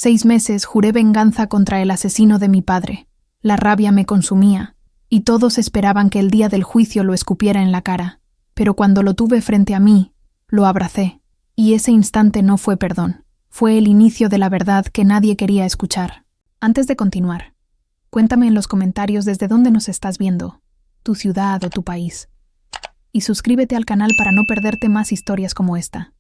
6 meses juré venganza contra el asesino de mi padre. La rabia me consumía, y todos esperaban que el día del juicio lo escupiera en la cara. Pero cuando lo tuve frente a mí, lo abracé, y ese instante no fue perdón. Fue el inicio de la verdad que nadie quería escuchar. Antes de continuar, cuéntame en los comentarios desde dónde nos estás viendo, tu ciudad o tu país. Y suscríbete al canal para no perderte más historias como esta.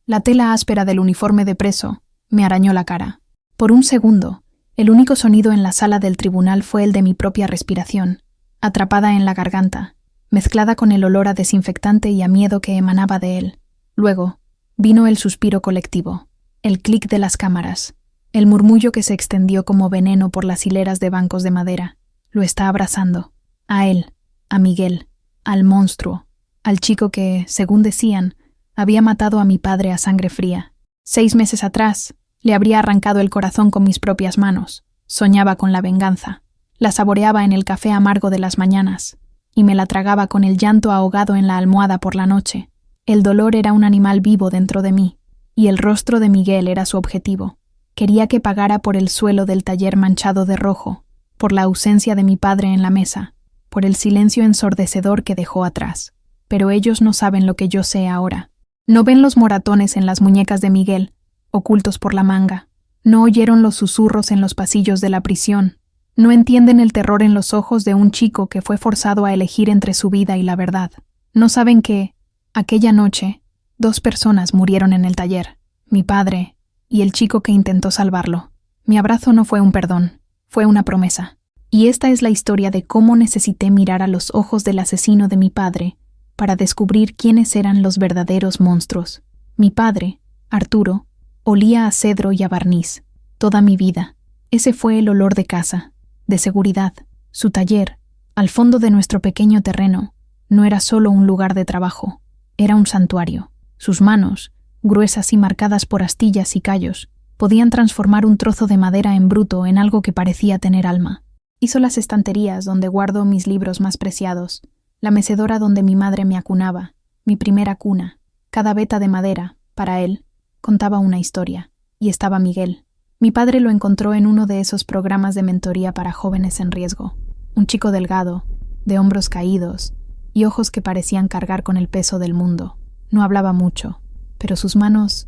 La tela áspera del uniforme de preso me arañó la cara. Por un segundo, el único sonido en la sala del tribunal fue el de mi propia respiración, atrapada en la garganta, mezclada con el olor a desinfectante y a miedo que emanaba de él. Luego, vino el suspiro colectivo, el clic de las cámaras, el murmullo que se extendió como veneno por las hileras de bancos de madera. Lo está abrazando. A él, a Miguel, al monstruo, al chico que, según decían, había matado a mi padre a sangre fría. 6 meses atrás, le habría arrancado el corazón con mis propias manos. Soñaba con la venganza. La saboreaba en el café amargo de las mañanas, y me la tragaba con el llanto ahogado en la almohada por la noche. El dolor era un animal vivo dentro de mí, y el rostro de Miguel era su objetivo. Quería que pagara por el suelo del taller manchado de rojo, por la ausencia de mi padre en la mesa, por el silencio ensordecedor que dejó atrás. Pero ellos no saben lo que yo sé ahora. No ven los moratones en las muñecas de Miguel, ocultos por la manga. No oyeron los susurros en los pasillos de la prisión. No entienden el terror en los ojos de un chico que fue forzado a elegir entre su vida y la verdad. No saben que, aquella noche, 2 personas murieron en el taller, mi padre y el chico que intentó salvarlo. Mi abrazo no fue un perdón, fue una promesa. Y esta es la historia de cómo necesité mirar a los ojos del asesino de mi padre para descubrir quiénes eran los verdaderos monstruos. Mi padre, Arturo, olía a cedro y a barniz. Toda mi vida. Ese fue el olor de casa, de seguridad. Su taller, al fondo de nuestro pequeño terreno, no era solo un lugar de trabajo, era un santuario. Sus manos, gruesas y marcadas por astillas y callos, podían transformar un trozo de madera en bruto en algo que parecía tener alma. Hizo las estanterías donde guardo mis libros más preciados, la mecedora donde mi madre me acunaba, mi primera cuna. Cada veta de madera, para él, contaba una historia. Y estaba Miguel. Mi padre lo encontró en uno de esos programas de mentoría para jóvenes en riesgo. Un chico delgado, de hombros caídos, y ojos que parecían cargar con el peso del mundo. No hablaba mucho, pero sus manos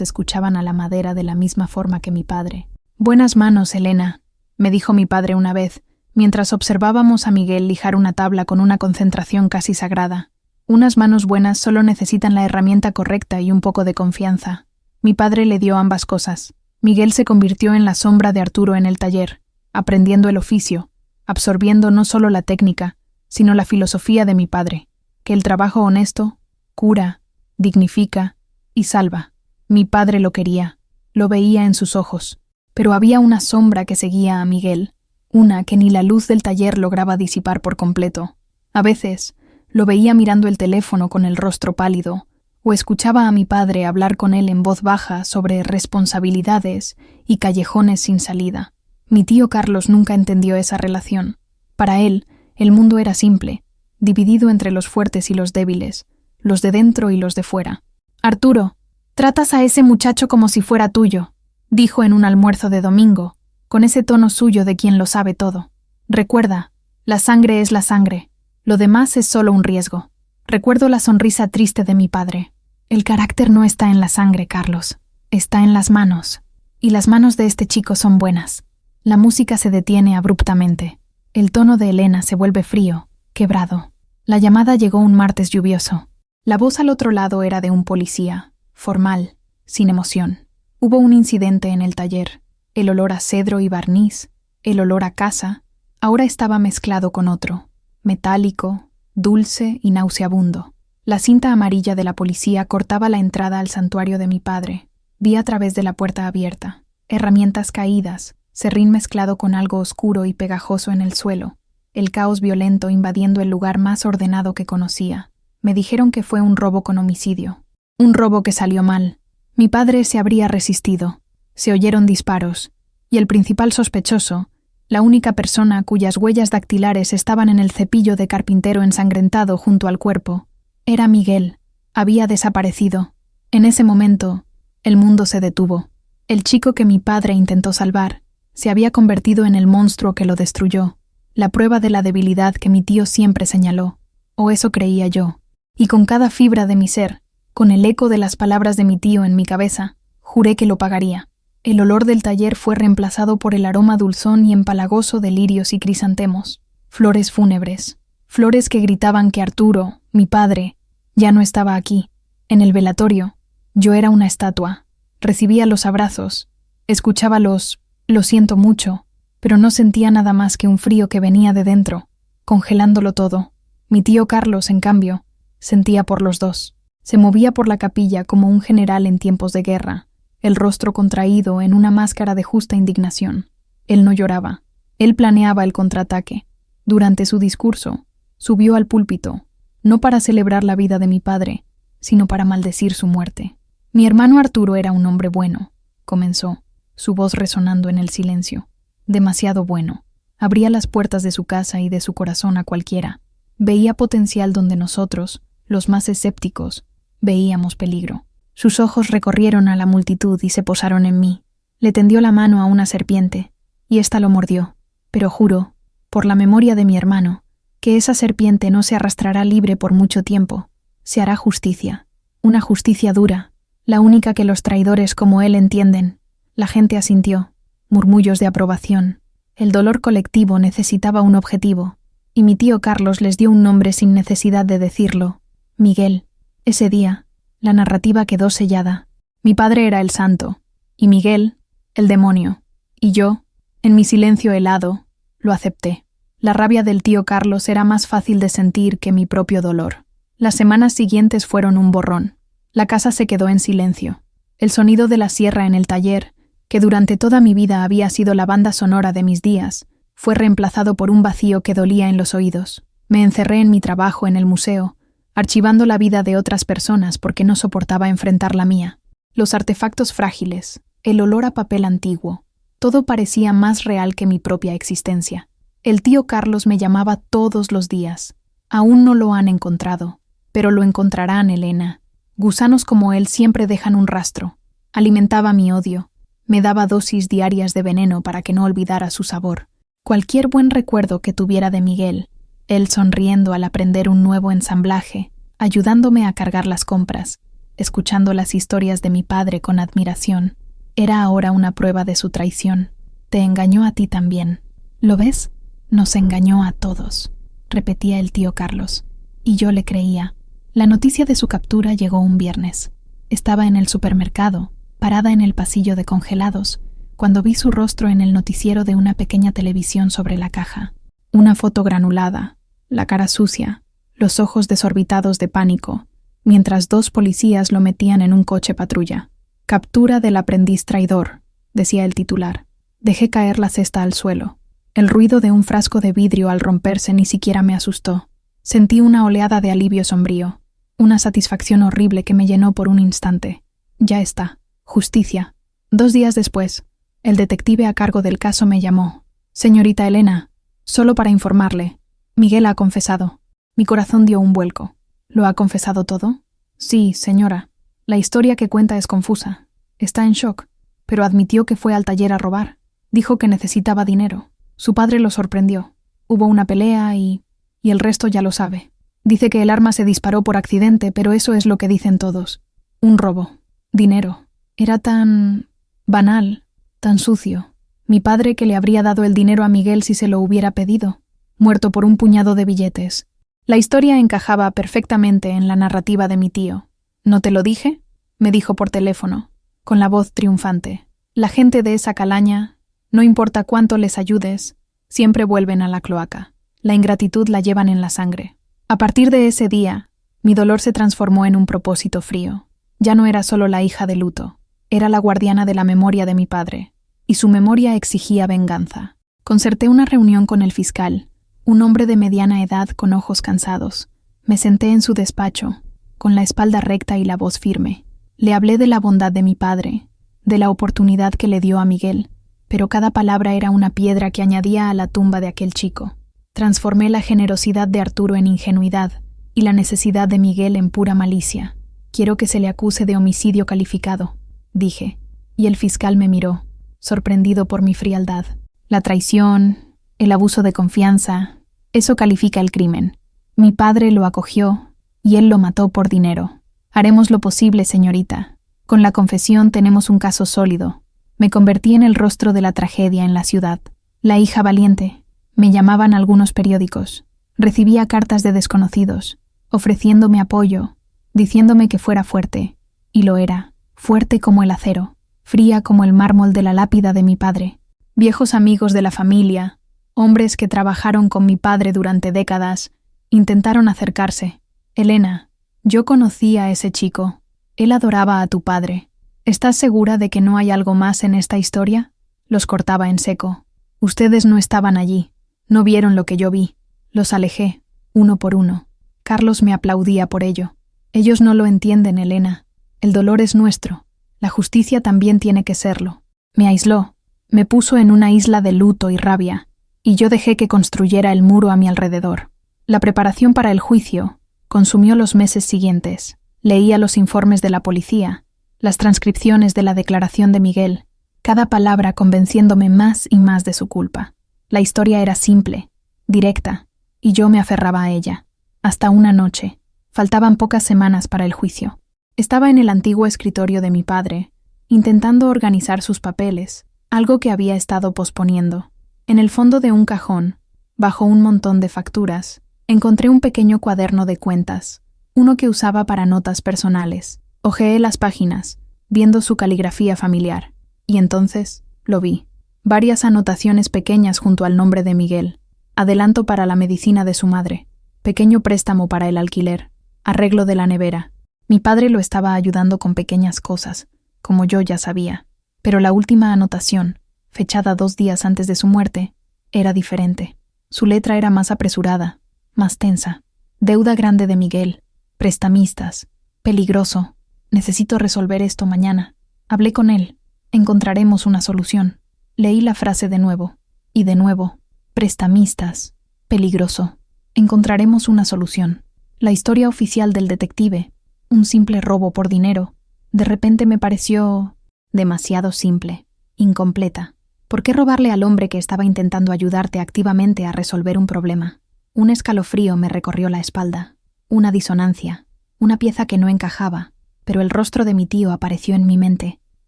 escuchaban a la madera de la misma forma que mi padre. «Buenas manos, Elena», me dijo mi padre una vez, mientras observábamos a Miguel lijar una tabla con una concentración casi sagrada. Unas manos buenas solo necesitan la herramienta correcta y un poco de confianza. Mi padre le dio ambas cosas. Miguel se convirtió en la sombra de Arturo en el taller, aprendiendo el oficio, absorbiendo no solo la técnica, sino la filosofía de mi padre, que el trabajo honesto cura, dignifica y salva. Mi padre lo quería, lo veía en sus ojos, pero había una sombra que seguía a Miguel, una que ni la luz del taller lograba disipar por completo. A veces, lo veía mirando el teléfono con el rostro pálido, o escuchaba a mi padre hablar con él en voz baja sobre responsabilidades y callejones sin salida. Mi tío Carlos nunca entendió esa relación. Para él, el mundo era simple, dividido entre los fuertes y los débiles, los de dentro y los de fuera. «Arturo, tratas a ese muchacho como si fuera tuyo», dijo en un almuerzo de domingo, con ese tono suyo de quien lo sabe todo. «Recuerda, la sangre es la sangre. Lo demás es solo un riesgo». Recuerdo la sonrisa triste de mi padre. «El carácter no está en la sangre, Carlos. Está en las manos. Y las manos de este chico son buenas». La música se detiene abruptamente. El tono de Elena se vuelve frío, quebrado. La llamada llegó un martes lluvioso. La voz al otro lado era de un policía, formal, sin emoción. Hubo un incidente en el taller. El olor a cedro y barniz, el olor a casa, ahora estaba mezclado con otro, metálico, dulce y nauseabundo. La cinta amarilla de la policía cortaba la entrada al santuario de mi padre. Vi a través de la puerta abierta, herramientas caídas, serrín mezclado con algo oscuro y pegajoso en el suelo, el caos violento invadiendo el lugar más ordenado que conocía. Me dijeron que fue un robo con homicidio. Un robo que salió mal. Mi padre se habría resistido. Se oyeron disparos, y el principal sospechoso, la única persona cuyas huellas dactilares estaban en el cepillo de carpintero ensangrentado junto al cuerpo, era Miguel. Había desaparecido. En ese momento, el mundo se detuvo. El chico que mi padre intentó salvar se había convertido en el monstruo que lo destruyó, la prueba de la debilidad que mi tío siempre señaló, o eso creía yo, y con cada fibra de mi ser, con el eco de las palabras de mi tío en mi cabeza, juré que lo pagaría. El olor del taller fue reemplazado por el aroma dulzón y empalagoso de lirios y crisantemos, flores fúnebres, flores que gritaban que Arturo, mi padre, ya no estaba aquí. En el velatorio, yo era una estatua, recibía los abrazos, escuchaba los «lo siento mucho», pero no sentía nada más que un frío que venía de dentro, congelándolo todo. Mi tío Carlos, en cambio, sentía por los dos. Se movía por la capilla como un general en tiempos de guerra, el rostro contraído en una máscara de justa indignación. Él no lloraba. Él planeaba el contraataque. Durante su discurso, subió al púlpito, no para celebrar la vida de mi padre, sino para maldecir su muerte. Mi hermano Arturo era un hombre bueno, comenzó, su voz resonando en el silencio. Demasiado bueno. Abría las puertas de su casa y de su corazón a cualquiera. Veía potencial donde nosotros, los más escépticos, veíamos peligro. Sus ojos recorrieron a la multitud y se posaron en mí. Le tendió la mano a una serpiente, y ésta lo mordió. Pero juro, por la memoria de mi hermano, que esa serpiente no se arrastrará libre por mucho tiempo. Se hará justicia. Una justicia dura, la única que los traidores como él entienden. La gente asintió. Murmullos de aprobación. El dolor colectivo necesitaba un objetivo, y mi tío Carlos les dio un nombre sin necesidad de decirlo. Miguel. Ese día, la narrativa quedó sellada. Mi padre era el santo, y Miguel, el demonio. Y yo, en mi silencio helado, lo acepté. La rabia del tío Carlos era más fácil de sentir que mi propio dolor. Las semanas siguientes fueron un borrón. La casa se quedó en silencio. El sonido de la sierra en el taller, que durante toda mi vida había sido la banda sonora de mis días, fue reemplazado por un vacío que dolía en los oídos. Me encerré en mi trabajo en el museo, archivando la vida de otras personas porque no soportaba enfrentar la mía. Los artefactos frágiles, el olor a papel antiguo, todo parecía más real que mi propia existencia. El tío Carlos me llamaba todos los días. Aún no lo han encontrado, pero lo encontrarán, Elena. Gusanos como él siempre dejan un rastro. Alimentaba mi odio. Me daba dosis diarias de veneno para que no olvidara su sabor. Cualquier buen recuerdo que tuviera de Miguel, él sonriendo al aprender un nuevo ensamblaje, ayudándome a cargar las compras, escuchando las historias de mi padre con admiración, era ahora una prueba de su traición. Te engañó a ti también. ¿Lo ves? Nos engañó a todos, repetía el tío Carlos. Y yo le creía. La noticia de su captura llegó un viernes. Estaba en el supermercado, parada en el pasillo de congelados, cuando vi su rostro en el noticiero de una pequeña televisión sobre la caja. Una foto granulada, la cara sucia, los ojos desorbitados de pánico, mientras 2 policías lo metían en un coche patrulla. «Captura del aprendiz traidor», decía el titular. Dejé caer la cesta al suelo. El ruido de un frasco de vidrio al romperse ni siquiera me asustó. Sentí una oleada de alivio sombrío, una satisfacción horrible que me llenó por un instante. Ya está. Justicia. 2 días después, el detective a cargo del caso me llamó. «Señorita Elena, solo para informarle, Miguel ha confesado». Mi corazón dio un vuelco. ¿Lo ha confesado todo? Sí, señora. La historia que cuenta es confusa. Está en shock, pero admitió que fue al taller a robar. Dijo que necesitaba dinero. Su padre lo sorprendió. Hubo una pelea y el resto ya lo sabe. Dice que el arma se disparó por accidente, pero eso es lo que dicen todos. Un robo. Dinero. Era tan banal, tan sucio. Mi padre que le habría dado el dinero a Miguel si se lo hubiera pedido, muerto por un puñado de billetes. La historia encajaba perfectamente en la narrativa de mi tío. «¿No te lo dije?», me dijo por teléfono, con la voz triunfante. «La gente de esa calaña, no importa cuánto les ayudes, siempre vuelven a la cloaca. La ingratitud la llevan en la sangre». A partir de ese día, mi dolor se transformó en un propósito frío. Ya no era solo la hija de luto. Era la guardiana de la memoria de mi padre, y su memoria exigía venganza. Concerté una reunión con el fiscal, un hombre de mediana edad con ojos cansados. Me senté en su despacho, con la espalda recta y la voz firme. Le hablé de la bondad de mi padre, de la oportunidad que le dio a Miguel, pero cada palabra era una piedra que añadía a la tumba de aquel chico. Transformé la generosidad de Arturo en ingenuidad y la necesidad de Miguel en pura malicia. Quiero que se le acuse de homicidio calificado, dije. Y el fiscal me miró, sorprendido por mi frialdad. La traición, el abuso de confianza, eso califica el crimen. Mi padre lo acogió y él lo mató por dinero. Haremos lo posible, señorita. Con la confesión tenemos un caso sólido. Me convertí en el rostro de la tragedia en la ciudad. La hija valiente. Me llamaban algunos periódicos. Recibía cartas de desconocidos, ofreciéndome apoyo, diciéndome que fuera fuerte. Y lo era, fuerte como el acero, fría como el mármol de la lápida de mi padre. Viejos amigos de la familia, hombres que trabajaron con mi padre durante décadas, intentaron acercarse. Elena, yo conocí a ese chico. Él adoraba a tu padre. ¿Estás segura de que no hay algo más en esta historia? Los cortaba en seco. Ustedes no estaban allí. No vieron lo que yo vi. Los alejé, uno por uno. Carlos me aplaudía por ello. Ellos no lo entienden, Elena. El dolor es nuestro. La justicia también tiene que serlo. Me aisló. Me puso en una isla de luto y rabia, y yo dejé que construyera el muro a mi alrededor. La preparación para el juicio consumió los meses siguientes. Leía los informes de la policía, las transcripciones de la declaración de Miguel, cada palabra convenciéndome más y más de su culpa. La historia era simple, directa, y yo me aferraba a ella. Hasta una noche. Faltaban pocas semanas para el juicio. Estaba en el antiguo escritorio de mi padre, intentando organizar sus papeles, algo que había estado posponiendo. En el fondo de un cajón, bajo un montón de facturas, encontré un pequeño cuaderno de cuentas, uno que usaba para notas personales. Hojeé las páginas, viendo su caligrafía familiar, y entonces lo vi. Varias anotaciones pequeñas junto al nombre de Miguel. Adelanto para la medicina de su madre. Pequeño préstamo para el alquiler. Arreglo de la nevera. Mi padre lo estaba ayudando con pequeñas cosas, como yo ya sabía. Pero la última anotación, fechada 2 días antes de su muerte, era diferente. Su letra era más apresurada, más tensa. Deuda grande de Miguel. Prestamistas. Peligroso. Necesito resolver esto mañana. Hablé con él. Encontraremos una solución. Leí la frase de nuevo. Y de nuevo. Prestamistas. Peligroso. Encontraremos una solución. La historia oficial del detective, un simple robo por dinero, de repente me pareció demasiado simple, incompleta. ¿Por qué robarle al hombre que estaba intentando ayudarte activamente a resolver un problema? Un escalofrío me recorrió la espalda, una disonancia, una pieza que no encajaba, pero el rostro de mi tío apareció en mi mente,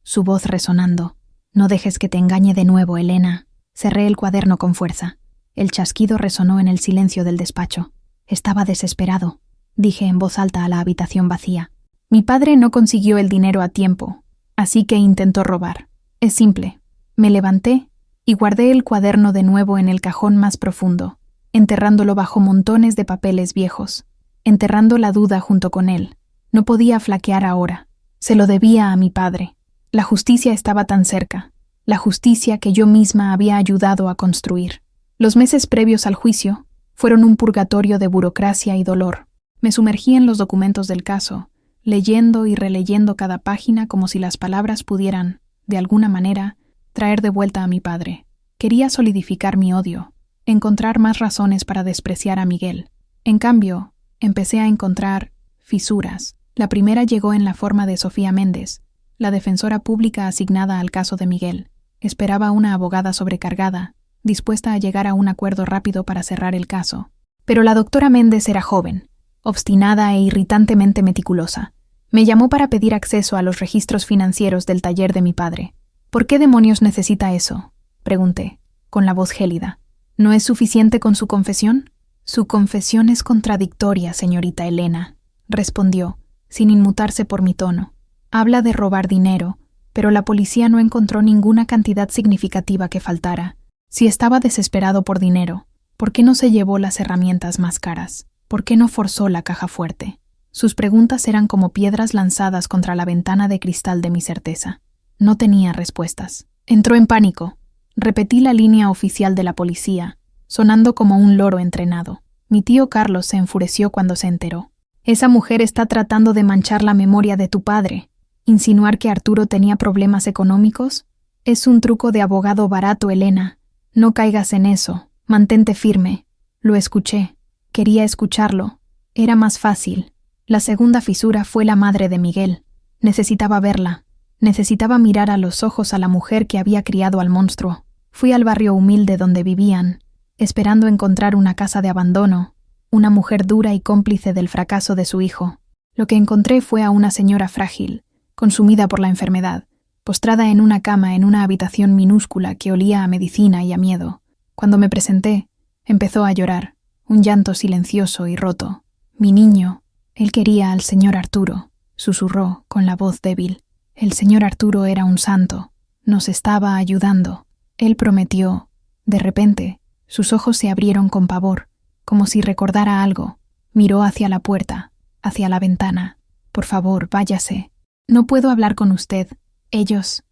su voz resonando. No dejes que te engañe de nuevo, Elena. Cerré el cuaderno con fuerza. El chasquido resonó en el silencio del despacho. Estaba desesperado, dije en voz alta a la habitación vacía. Mi padre no consiguió el dinero a tiempo, así que intentó robar. Es simple. Me levanté y guardé el cuaderno de nuevo en el cajón más profundo, enterrándolo bajo montones de papeles viejos, enterrando la duda junto con él. No podía flaquear ahora. Se lo debía a mi padre. La justicia estaba tan cerca, la justicia que yo misma había ayudado a construir. Los meses previos al juicio fueron un purgatorio de burocracia y dolor. Me sumergí en los documentos del caso, leyendo y releyendo cada página como si las palabras pudieran, de alguna manera, traer de vuelta a mi padre. Quería solidificar mi odio, encontrar más razones para despreciar a Miguel. En cambio, empecé a encontrar fisuras. La primera llegó en la forma de Sofía Méndez, la defensora pública asignada al caso de Miguel. Esperaba una abogada sobrecargada, dispuesta a llegar a un acuerdo rápido para cerrar el caso. Pero la doctora Méndez era joven, obstinada e irritantemente meticulosa. Me llamó para pedir acceso a los registros financieros del taller de mi padre. ¿Por qué demonios necesita eso?, pregunté, con la voz gélida. ¿No es suficiente con su confesión? Su confesión es contradictoria, señorita Elena, respondió, sin inmutarse por mi tono. Habla de robar dinero, pero la policía no encontró ninguna cantidad significativa que faltara. Si estaba desesperado por dinero, ¿por qué no se llevó las herramientas más caras? ¿Por qué no forzó la caja fuerte? Sus preguntas eran como piedras lanzadas contra la ventana de cristal de mi certeza. No tenía respuestas. Entró en pánico. Repetí la línea oficial de la policía, sonando como un loro entrenado. Mi tío Carlos se enfureció cuando se enteró. Esa mujer está tratando de manchar la memoria de tu padre. ¿Insinuar que Arturo tenía problemas económicos? Es un truco de abogado barato, Elena. No caigas en eso. Mantente firme. Lo escuché. Quería escucharlo. Era más fácil. La segunda fisura fue la madre de Miguel. Necesitaba verla. Necesitaba mirar a los ojos a la mujer que había criado al monstruo. Fui al barrio humilde donde vivían, esperando encontrar una casa de abandono, una mujer dura y cómplice del fracaso de su hijo. Lo que encontré fue a una señora frágil, consumida por la enfermedad, postrada en una cama en una habitación minúscula que olía a medicina y a miedo. Cuando me presenté, empezó a llorar, un llanto silencioso y roto. «Mi niño, él quería al señor Arturo», susurró con la voz débil. «El señor Arturo era un santo, nos estaba ayudando. Él prometió». De repente, sus ojos se abrieron con pavor, como si recordara algo. Miró hacia la puerta, hacia la ventana. «Por favor, váyase. No puedo hablar con usted. Ellos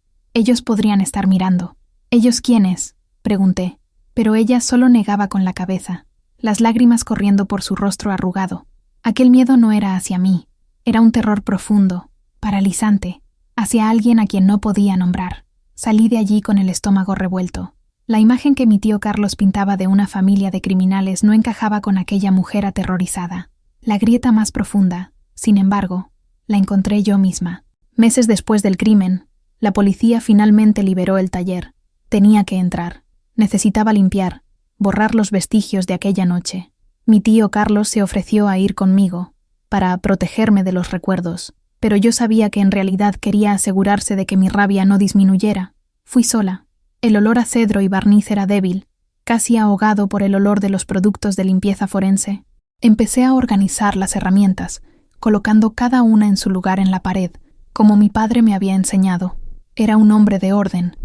podrían estar mirando». «¿Ellos quiénes?», pregunté, pero ella solo negaba con la cabeza, las lágrimas corriendo por su rostro arrugado. Aquel miedo no era hacia mí, era un terror profundo, paralizante, hacia alguien a quien no podía nombrar. Salí de allí con el estómago revuelto. La imagen que mi tío Carlos pintaba de una familia de criminales no encajaba con aquella mujer aterrorizada. La grieta más profunda, sin embargo, la encontré yo misma. Meses después del crimen, la policía finalmente liberó el taller. Tenía que entrar. Necesitaba limpiar, borrar los vestigios de aquella noche. Mi tío Carlos se ofreció a ir conmigo, para protegerme de los recuerdos, pero yo sabía que en realidad quería asegurarse de que mi rabia no disminuyera. Fui sola. El olor a cedro y barniz era débil, casi ahogado por el olor de los productos de limpieza forense. Empecé a organizar las herramientas, colocando cada una en su lugar en la pared, como mi padre me había enseñado. Era un hombre de orden.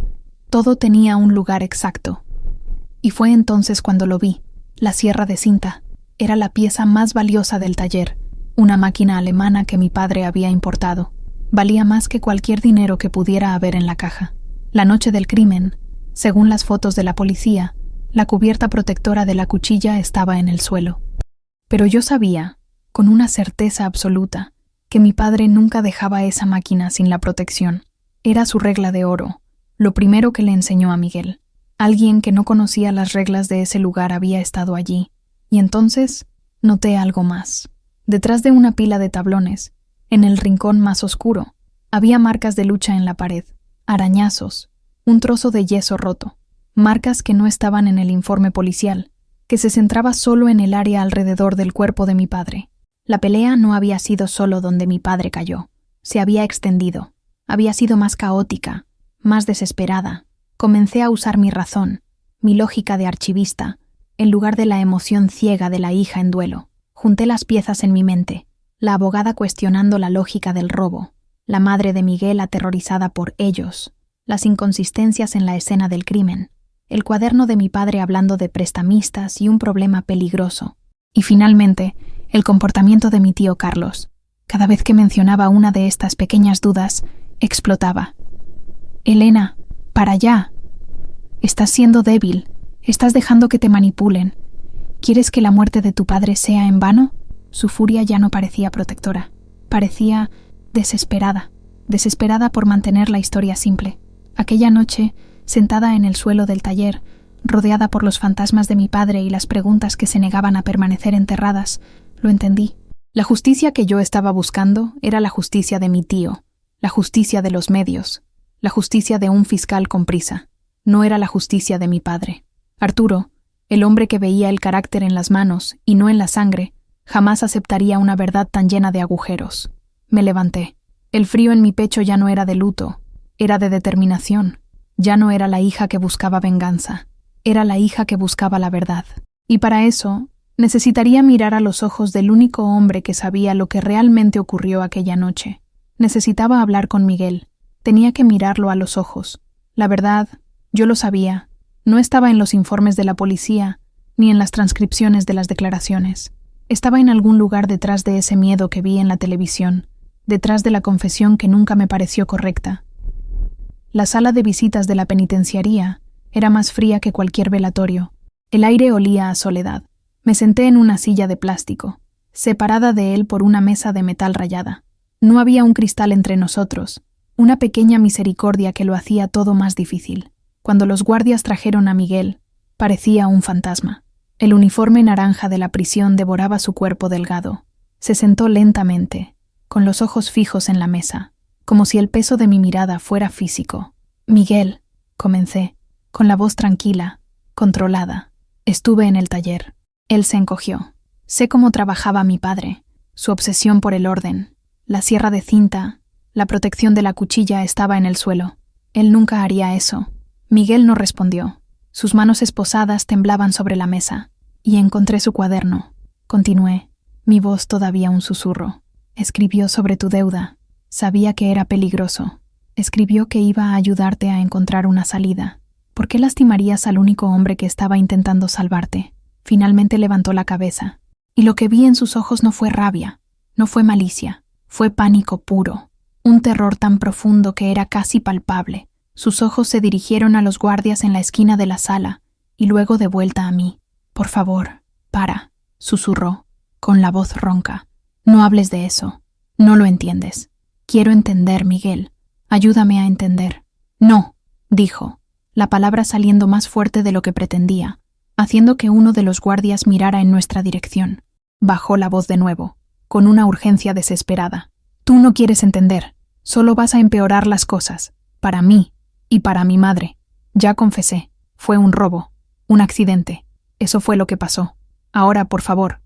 Todo tenía un lugar exacto. Y fue entonces cuando lo vi. La sierra de cinta. Era la pieza más valiosa del taller, una máquina alemana que mi padre había importado. Valía más que cualquier dinero que pudiera haber en la caja. La noche del crimen, según las fotos de la policía, la cubierta protectora de la cuchilla estaba en el suelo. Pero yo sabía, con una certeza absoluta, que mi padre nunca dejaba esa máquina sin la protección. Era su regla de oro, lo primero que le enseñó a Miguel. Alguien que no conocía las reglas de ese lugar había estado allí, y entonces noté algo más. Detrás de una pila de tablones, en el rincón más oscuro, había marcas de lucha en la pared, arañazos, un trozo de yeso roto, marcas que no estaban en el informe policial, que se centraba solo en el área alrededor del cuerpo de mi padre. La pelea no había sido solo donde mi padre cayó, se había extendido, había sido más caótica, más desesperada. Comencé a usar mi razón, mi lógica de archivista, en lugar de la emoción ciega de la hija en duelo. Junté las piezas en mi mente, la abogada cuestionando la lógica del robo, la madre de Miguel aterrorizada por ellos, las inconsistencias en la escena del crimen, el cuaderno de mi padre hablando de prestamistas y un problema peligroso, y finalmente, el comportamiento de mi tío Carlos. Cada vez que mencionaba una de estas pequeñas dudas, explotaba. «Elena, para allá. Estás siendo débil. Estás dejando que te manipulen. ¿Quieres que la muerte de tu padre sea en vano?» Su furia ya no parecía protectora. Parecía desesperada. Desesperada por mantener la historia simple. Aquella noche, sentada en el suelo del taller, rodeada por los fantasmas de mi padre y las preguntas que se negaban a permanecer enterradas, lo entendí. La justicia que yo estaba buscando era la justicia de mi tío, la justicia de los medios, la justicia de un fiscal con prisa. No era la justicia de mi padre. Arturo, el hombre que veía el carácter en las manos y no en la sangre, jamás aceptaría una verdad tan llena de agujeros. Me levanté. El frío en mi pecho ya no era de luto, era de determinación. Ya no era la hija que buscaba venganza, era la hija que buscaba la verdad. Y para eso, necesitaría mirar a los ojos del único hombre que sabía lo que realmente ocurrió aquella noche. Necesitaba hablar con Miguel. Tenía que mirarlo a los ojos. La verdad, yo lo sabía. No estaba en los informes de la policía, ni en las transcripciones de las declaraciones. Estaba en algún lugar detrás de ese miedo que vi en la televisión, detrás de la confesión que nunca me pareció correcta. La sala de visitas de la penitenciaría era más fría que cualquier velatorio. El aire olía a soledad. Me senté en una silla de plástico, separada de él por una mesa de metal rayada. No había un cristal entre nosotros, una pequeña misericordia que lo hacía todo más difícil. Cuando los guardias trajeron a Miguel, parecía un fantasma. El uniforme naranja de la prisión devoraba su cuerpo delgado. Se sentó lentamente, con los ojos fijos en la mesa, como si el peso de mi mirada fuera físico. Miguel, comencé, con la voz tranquila, controlada. Estuve en el taller. Él se encogió. Sé cómo trabajaba mi padre, su obsesión por el orden. La sierra de cinta, la protección de la cuchilla estaba en el suelo. Él nunca haría eso. Miguel no respondió. Sus manos esposadas temblaban sobre la mesa. Y encontré su cuaderno. Continué, mi voz todavía un susurro. Escribió sobre tu deuda. Sabía que era peligroso. Escribió que iba a ayudarte a encontrar una salida. ¿Por qué lastimarías al único hombre que estaba intentando salvarte? Finalmente levantó la cabeza. Y lo que vi en sus ojos no fue rabia, no fue malicia, fue pánico puro. Un terror tan profundo que era casi palpable. Sus ojos se dirigieron a los guardias en la esquina de la sala y luego de vuelta a mí. Por favor, para, susurró, con la voz ronca. No hables de eso. No lo entiendes. Quiero entender, Miguel. Ayúdame a entender. No, dijo, la palabra saliendo más fuerte de lo que pretendía, haciendo que uno de los guardias mirara en nuestra dirección. Bajó la voz de nuevo, con una urgencia desesperada. Tú no quieres entender. Solo vas a empeorar las cosas. Para mí y para mi madre. Ya confesé. Fue un robo. Un accidente. Eso fue lo que pasó. Ahora, por favor,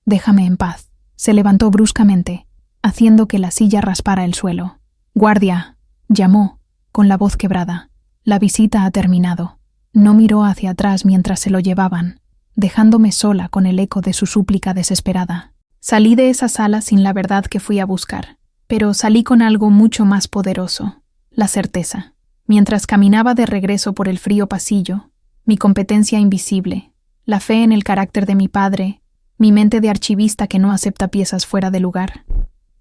déjame en paz. Se levantó bruscamente, haciendo que la silla raspara el suelo. Guardia, llamó, con la voz quebrada. La visita ha terminado. No miró hacia atrás mientras se lo llevaban, dejándome sola con el eco de su súplica desesperada. Salí de esa sala sin la verdad que fui a buscar, pero salí con algo mucho más poderoso, la certeza. Mientras caminaba de regreso por el frío pasillo, mi competencia invisible, la fe en el carácter de mi padre, mi mente de archivista que no acepta piezas fuera de lugar.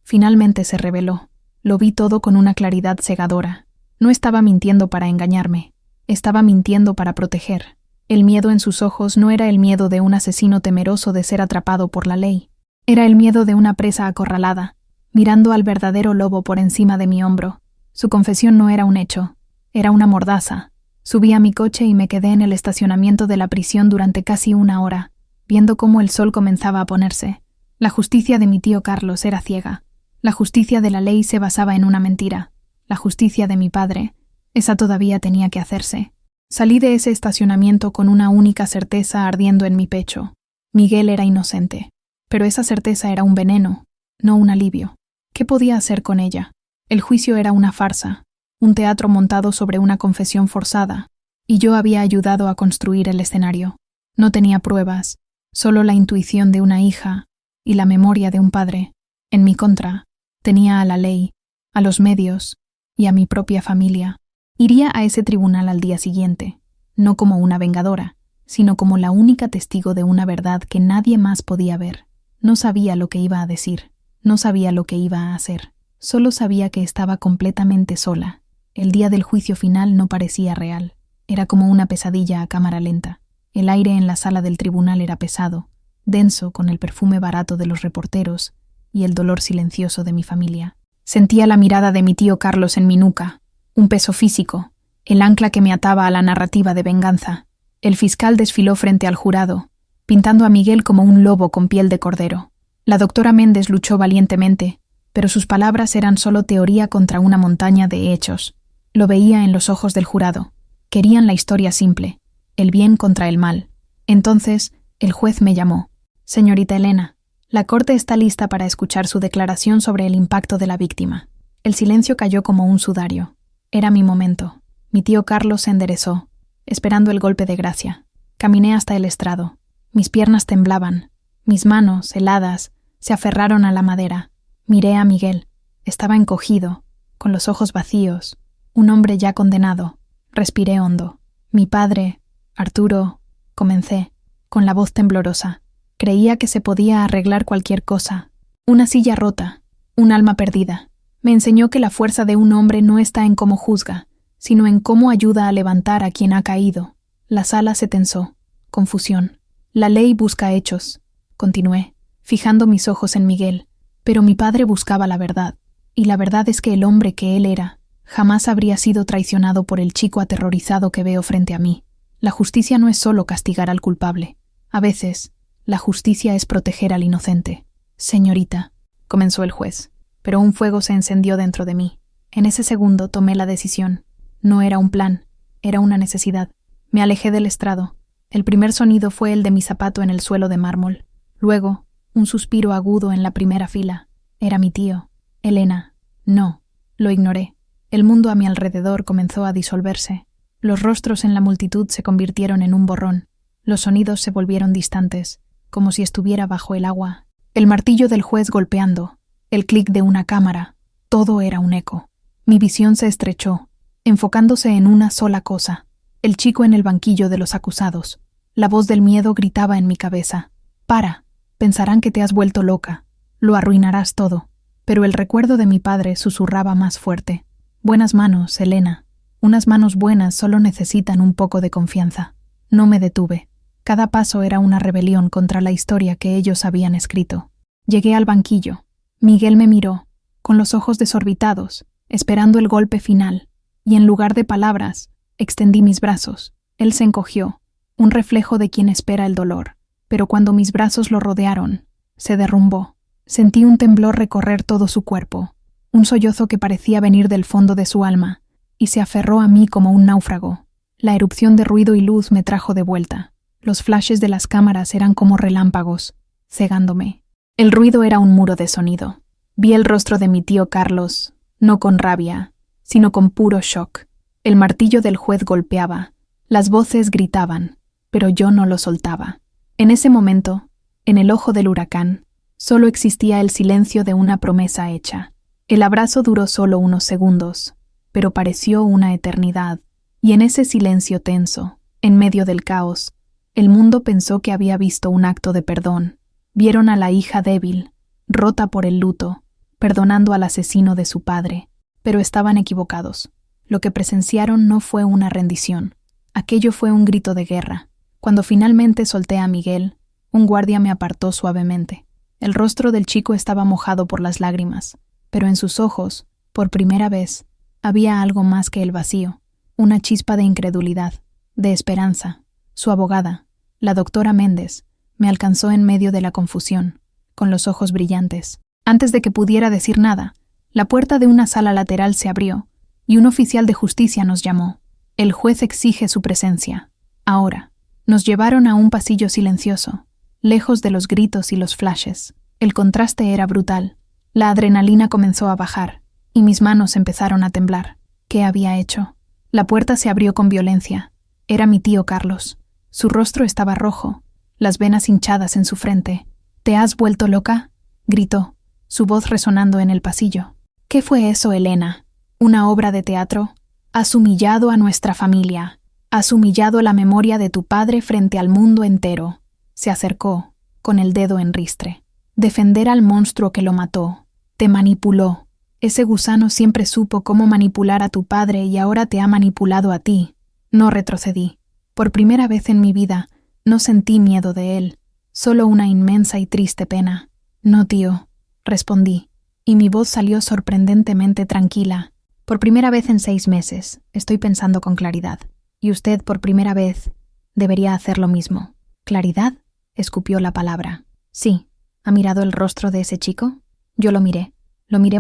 Finalmente se reveló. Lo vi todo con una claridad cegadora. No estaba mintiendo para engañarme. Estaba mintiendo para proteger. El miedo en sus ojos no era el miedo de un asesino temeroso de ser atrapado por la ley. Era el miedo de una presa acorralada, mirando al verdadero lobo por encima de mi hombro. Su confesión no era un hecho. Era una mordaza. Subí a mi coche y me quedé en el estacionamiento de la prisión durante casi una hora, viendo cómo el sol comenzaba a ponerse. La justicia de mi tío Carlos era ciega. La justicia de la ley se basaba en una mentira. La justicia de mi padre, esa todavía tenía que hacerse. Salí de ese estacionamiento con una única certeza ardiendo en mi pecho. Miguel era inocente. Pero esa certeza era un veneno, no un alivio. ¿Qué podía hacer con ella? El juicio era una farsa, un teatro montado sobre una confesión forzada, y yo había ayudado a construir el escenario. No tenía pruebas, solo la intuición de una hija y la memoria de un padre. En mi contra, tenía a la ley, a los medios y a mi propia familia. Iría a ese tribunal al día siguiente, no como una vengadora, sino como la única testigo de una verdad que nadie más podía ver. No sabía lo que iba a decir, no sabía lo que iba a hacer, solo sabía que estaba completamente sola. El día del juicio final no parecía real, era como una pesadilla a cámara lenta. El aire en la sala del tribunal era pesado, denso con el perfume barato de los reporteros y el dolor silencioso de mi familia. Sentía la mirada de mi tío Carlos en mi nuca, un peso físico, el ancla que me ataba a la narrativa de venganza. El fiscal desfiló frente al jurado, pintando a Miguel como un lobo con piel de cordero. La doctora Méndez luchó valientemente, pero sus palabras eran solo teoría contra una montaña de hechos. Lo veía en los ojos del jurado. Querían la historia simple, el bien contra el mal. Entonces, el juez me llamó. Señorita Elena, la corte está lista para escuchar su declaración sobre el impacto de la víctima. El silencio cayó como un sudario. Era mi momento. Mi tío Carlos se enderezó, esperando el golpe de gracia. Caminé hasta el estrado. Mis piernas temblaban. Mis manos, heladas, se aferraron a la madera. Miré a Miguel. Estaba encogido, con los ojos vacíos. Un hombre ya condenado. Respiré hondo. Mi padre, Arturo, comencé, con la voz temblorosa. Creía que se podía arreglar cualquier cosa. Una silla rota, un alma perdida. Me enseñó que la fuerza de un hombre no está en cómo juzga, sino en cómo ayuda a levantar a quien ha caído. La sala se tensó. Confusión. La ley busca hechos, continué, fijando mis ojos en Miguel, pero mi padre buscaba la verdad, y la verdad es que el hombre que él era jamás habría sido traicionado por el chico aterrorizado que veo frente a mí. La justicia no es solo castigar al culpable. A veces, la justicia es proteger al inocente. Señorita, comenzó el juez, pero un fuego se encendió dentro de mí. En ese segundo tomé la decisión. No era un plan, era una necesidad. Me alejé del estrado. El primer sonido fue el de mi zapato en el suelo de mármol. Luego, un suspiro agudo en la primera fila. Era mi tío. Elena. No. Lo ignoré. El mundo a mi alrededor comenzó a disolverse. Los rostros en la multitud se convirtieron en un borrón. Los sonidos se volvieron distantes, como si estuviera bajo el agua. El martillo del juez golpeando, el clic de una cámara, todo era un eco. Mi visión se estrechó, enfocándose en una sola cosa: el chico en el banquillo de los acusados. La voz del miedo gritaba en mi cabeza: «Para, pensarán que te has vuelto loca, lo arruinarás todo». Pero el recuerdo de mi padre susurraba más fuerte: «Buenas manos, Elena. Unas manos buenas solo necesitan un poco de confianza». No me detuve. Cada paso era una rebelión contra la historia que ellos habían escrito. Llegué al banquillo. Miguel me miró, con los ojos desorbitados, esperando el golpe final, y en lugar de palabras, extendí mis brazos. Él se encogió, un reflejo de quien espera el dolor, pero cuando mis brazos lo rodearon, se derrumbó. Sentí un temblor recorrer todo su cuerpo, un sollozo que parecía venir del fondo de su alma, y se aferró a mí como un náufrago. La erupción de ruido y luz me trajo de vuelta. Los flashes de las cámaras eran como relámpagos, cegándome. El ruido era un muro de sonido. Vi el rostro de mi tío Carlos, no con rabia, sino con puro shock. El martillo del juez golpeaba, las voces gritaban, pero yo no lo soltaba. En ese momento, en el ojo del huracán, solo existía el silencio de una promesa hecha. El abrazo duró solo unos segundos, pero pareció una eternidad, y en ese silencio tenso, en medio del caos, el mundo pensó que había visto un acto de perdón. Vieron a la hija débil, rota por el luto, perdonando al asesino de su padre, pero estaban equivocados. Lo que presenciaron no fue una rendición. Aquello fue un grito de guerra. Cuando finalmente solté a Miguel, un guardia me apartó suavemente. El rostro del chico estaba mojado por las lágrimas, pero en sus ojos, por primera vez, había algo más que el vacío, una chispa de incredulidad, de esperanza. Su abogada, la doctora Méndez, me alcanzó en medio de la confusión, con los ojos brillantes. Antes de que pudiera decir nada, la puerta de una sala lateral se abrió y un oficial de justicia nos llamó. El juez exige su presencia. Ahora. Nos llevaron a un pasillo silencioso, lejos de los gritos y los flashes. El contraste era brutal. La adrenalina comenzó a bajar y mis manos empezaron a temblar. ¿Qué había hecho? La puerta se abrió con violencia. Era mi tío Carlos. Su rostro estaba rojo, las venas hinchadas en su frente. «¿Te has vuelto loca?», gritó, su voz resonando en el pasillo. «¿Qué fue eso, Elena? ¿Una obra de teatro? Has humillado a nuestra familia. Has humillado la memoria de tu padre frente al mundo entero». Se acercó, con el dedo en ristre. «Defender al monstruo que lo mató. Te manipuló. Ese gusano siempre supo cómo manipular a tu padre y ahora te ha manipulado a ti». No retrocedí. Por primera vez en mi vida, no sentí miedo de él, solo una inmensa y triste pena. «No, tío», respondí, y mi voz salió sorprendentemente tranquila. «Por primera vez en 6 meses, estoy pensando con claridad. Y usted, por primera vez, debería hacer lo mismo». «¿Claridad?», escupió la palabra. «Sí. ¿Ha mirado el rostro de ese chico?». Yo lo miré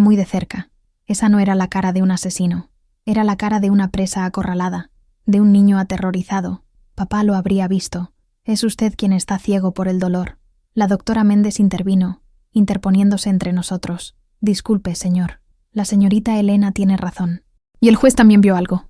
muy de cerca. Esa no era la cara de un asesino, era la cara de una presa acorralada, de un niño aterrorizado. Papá lo habría visto. Es usted quien está ciego por el dolor. La doctora Méndez intervino, interponiéndose entre nosotros. «Disculpe, señor. La señorita Elena tiene razón». Y el juez también vio algo.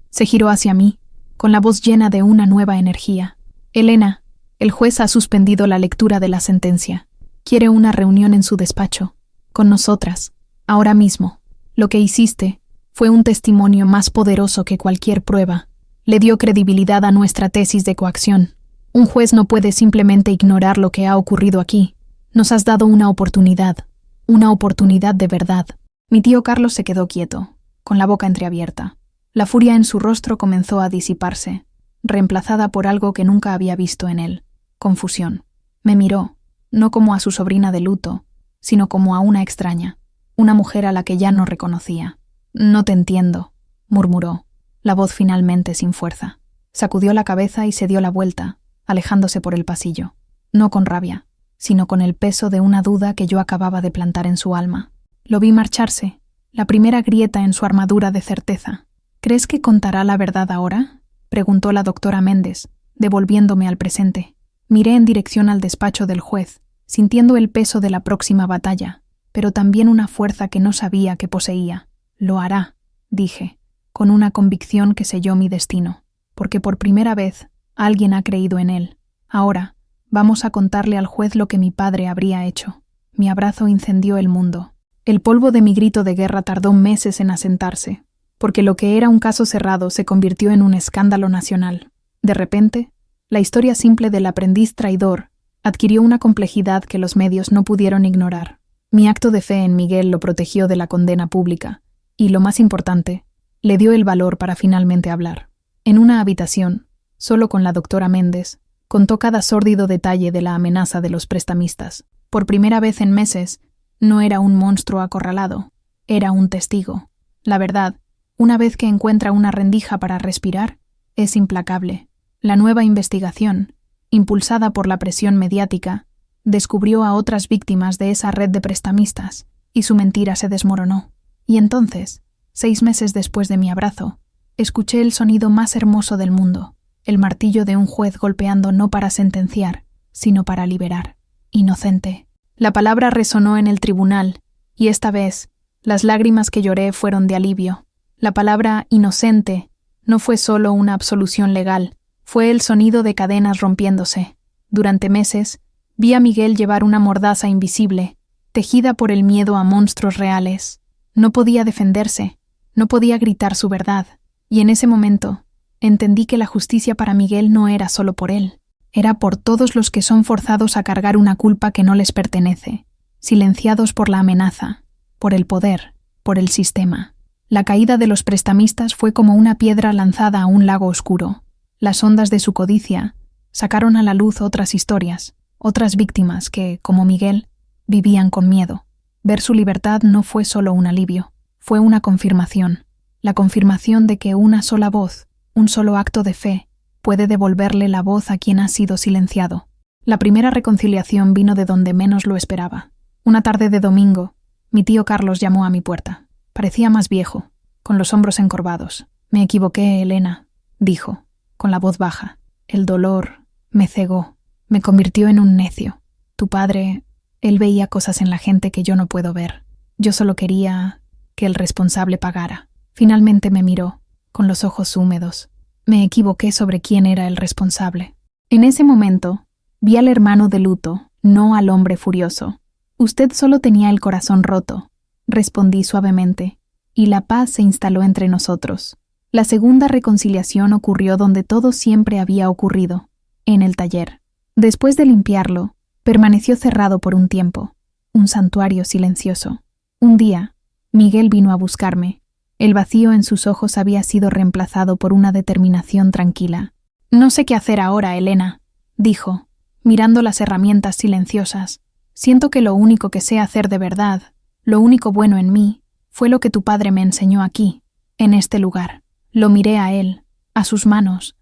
Se giró hacia mí, con la voz llena de una nueva energía. «Elena, el juez ha suspendido la lectura de la sentencia. Quiere una reunión en su despacho, con nosotras, ahora mismo. Lo que hiciste fue un testimonio más poderoso que cualquier prueba. Le dio credibilidad a nuestra tesis de coacción. Un juez no puede simplemente ignorar lo que ha ocurrido aquí. Nos has dado una oportunidad de verdad». Mi tío Carlos se quedó quieto, con la boca entreabierta. La furia en su rostro comenzó a disiparse, reemplazada por algo que nunca había visto en él: confusión. Me miró, no como a su sobrina de luto, sino como a una extraña, una mujer a la que ya no reconocía. «No te entiendo», murmuró, la voz finalmente sin fuerza. Sacudió la cabeza y se dio la vuelta, alejándose por el pasillo, no con rabia, sino con el peso de una duda que yo acababa de plantar en su alma. Lo vi marcharse, la primera grieta en su armadura de certeza. ¿Crees que contará la verdad ahora?, preguntó la doctora Méndez, devolviéndome al presente. Miré en dirección al despacho del juez, sintiendo el peso de la próxima batalla, pero también una fuerza que no sabía que poseía. Lo hará, dije, con una convicción que selló mi destino, porque por primera vez alguien ha creído en él. Ahora, vamos a contarle al juez lo que mi padre habría hecho. Mi abrazo incendió el mundo. El polvo de mi grito de guerra tardó meses en asentarse, porque lo que era un caso cerrado se convirtió en un escándalo nacional. De repente, la historia simple del aprendiz traidor adquirió una complejidad que los medios no pudieron ignorar. Mi acto de fe en Miguel lo protegió de la condena pública, y lo más importante, le dio el valor para finalmente hablar. En una habitación, solo con la doctora Méndez, contó cada sórdido detalle de la amenaza de los prestamistas. Por primera vez en meses, no era un monstruo acorralado, era un testigo. La verdad, una vez que encuentra una rendija para respirar, es implacable. La nueva investigación, impulsada por la presión mediática, descubrió a otras víctimas de esa red de prestamistas, y su mentira se desmoronó. Y entonces, 6 meses después de mi abrazo, escuché el sonido más hermoso del mundo, el martillo de un juez golpeando no para sentenciar, sino para liberar. Inocente. La palabra resonó en el tribunal, y esta vez, las lágrimas que lloré fueron de alivio. La palabra inocente no fue solo una absolución legal, fue el sonido de cadenas rompiéndose. Durante meses, vi a Miguel llevar una mordaza invisible, tejida por el miedo a monstruos reales. No podía defenderse, no podía gritar su verdad, y en ese momento entendí que la justicia para Miguel no era solo por él, era por todos los que son forzados a cargar una culpa que no les pertenece, silenciados por la amenaza, por el poder, por el sistema. La caída de los prestamistas fue como una piedra lanzada a un lago oscuro. Las ondas de su codicia sacaron a la luz otras historias, otras víctimas que, como Miguel, vivían con miedo. Ver su libertad no fue solo un alivio, fue una confirmación. La confirmación de que una sola voz, un solo acto de fe, puede devolverle la voz a quien ha sido silenciado. La primera reconciliación vino de donde menos lo esperaba. Una tarde de domingo, mi tío Carlos llamó a mi puerta. Parecía más viejo, con los hombros encorvados. «Me equivoqué, Elena», dijo, con la voz baja. «El dolor me cegó, me convirtió en un necio. Tu padre, él veía cosas en la gente que yo no puedo ver. Yo solo quería que el responsable pagara». Finalmente me miró, con los ojos húmedos. Me equivoqué sobre quién era el responsable. En ese momento, vi al hermano de luto, no al hombre furioso. «Usted solo tenía el corazón roto», respondí suavemente, y la paz se instaló entre nosotros. La segunda reconciliación ocurrió donde todo siempre había ocurrido, en el taller. Después de limpiarlo, permaneció cerrado por un tiempo, un santuario silencioso. Un día, Miguel vino a buscarme. El vacío en sus ojos había sido reemplazado por una determinación tranquila. «No sé qué hacer ahora, Elena», dijo, mirando las herramientas silenciosas. «Siento que lo único que sé hacer de verdad, lo único bueno en mí, fue lo que tu padre me enseñó aquí, en este lugar». Lo miré a él, a sus manos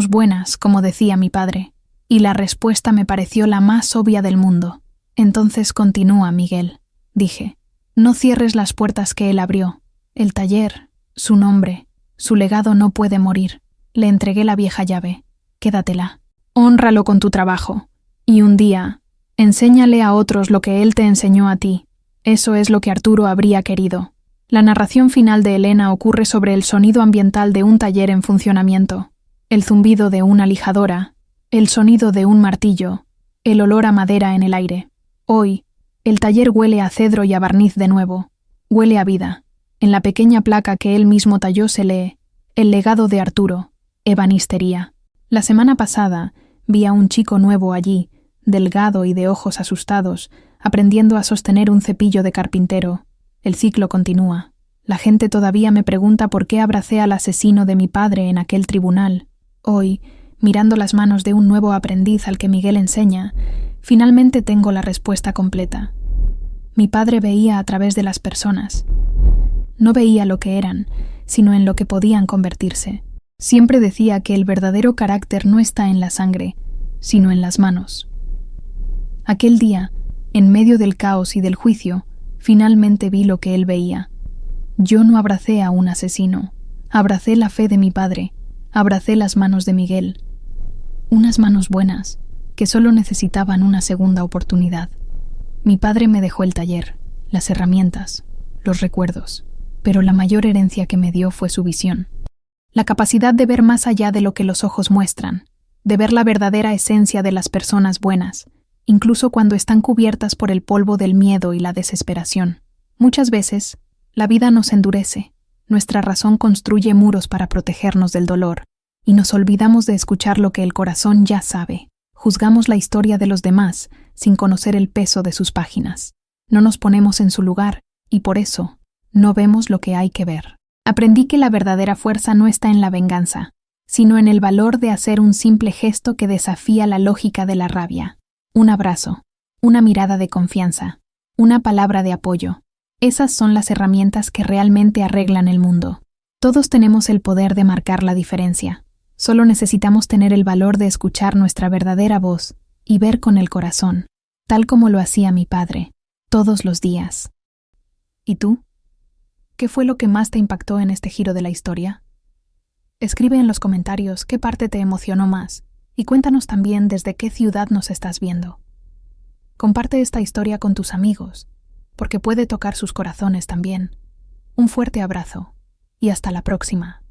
buenas, como decía mi padre, y la respuesta me pareció la más obvia del mundo. «Entonces continúa, Miguel», dije. «No cierres las puertas que él abrió. El taller, su nombre, su legado no puede morir». Le entregué la vieja llave. «Quédatela. Hónralo con tu trabajo. Y un día, enséñale a otros lo que él te enseñó a ti. Eso es lo que Arturo habría querido». La narración final de Elena ocurre sobre el sonido ambiental de un taller en funcionamiento, el zumbido de una lijadora, el sonido de un martillo, el olor a madera en el aire. Hoy, el taller huele a cedro y a barniz de nuevo, huele a vida. En la pequeña placa que él mismo talló se lee: «El legado de Arturo, ebanistería». La semana pasada vi a un chico nuevo allí, delgado y de ojos asustados, aprendiendo a sostener un cepillo de carpintero. El ciclo continúa. La gente todavía me pregunta por qué abracé al asesino de mi padre en aquel tribunal. Hoy, mirando las manos de un nuevo aprendiz al que Miguel enseña, finalmente tengo la respuesta completa. Mi padre veía a través de las personas. No veía lo que eran, sino en lo que podían convertirse. Siempre decía que el verdadero carácter no está en la sangre, sino en las manos. Aquel día, en medio del caos y del juicio, Finalmente vi lo que él veía. Yo no abracé a un asesino, abracé la fe de mi padre, abracé las manos de Miguel. Unas manos buenas, que solo necesitaban una segunda oportunidad. Mi padre me dejó el taller, las herramientas, los recuerdos, pero la mayor herencia que me dio fue su visión. La capacidad de ver más allá de lo que los ojos muestran, de ver la verdadera esencia de las personas buenas, incluso cuando están cubiertas por el polvo del miedo y la desesperación. Muchas veces, la vida nos endurece, nuestra razón construye muros para protegernos del dolor, y nos olvidamos de escuchar lo que el corazón ya sabe. Juzgamos la historia de los demás sin conocer el peso de sus páginas. No nos ponemos en su lugar, y por eso, no vemos lo que hay que ver. Aprendí que la verdadera fuerza no está en la venganza, sino en el valor de hacer un simple gesto que desafía la lógica de la rabia. Un abrazo, una mirada de confianza, una palabra de apoyo. Esas son las herramientas que realmente arreglan el mundo. Todos tenemos el poder de marcar la diferencia. Solo necesitamos tener el valor de escuchar nuestra verdadera voz y ver con el corazón, tal como lo hacía mi padre, todos los días. ¿Y tú? ¿Qué fue lo que más te impactó en este giro de la historia? Escribe en los comentarios qué parte te emocionó más y cuéntanos también desde qué ciudad nos estás viendo. Comparte esta historia con tus amigos, porque puede tocar sus corazones también. Un fuerte abrazo y hasta la próxima.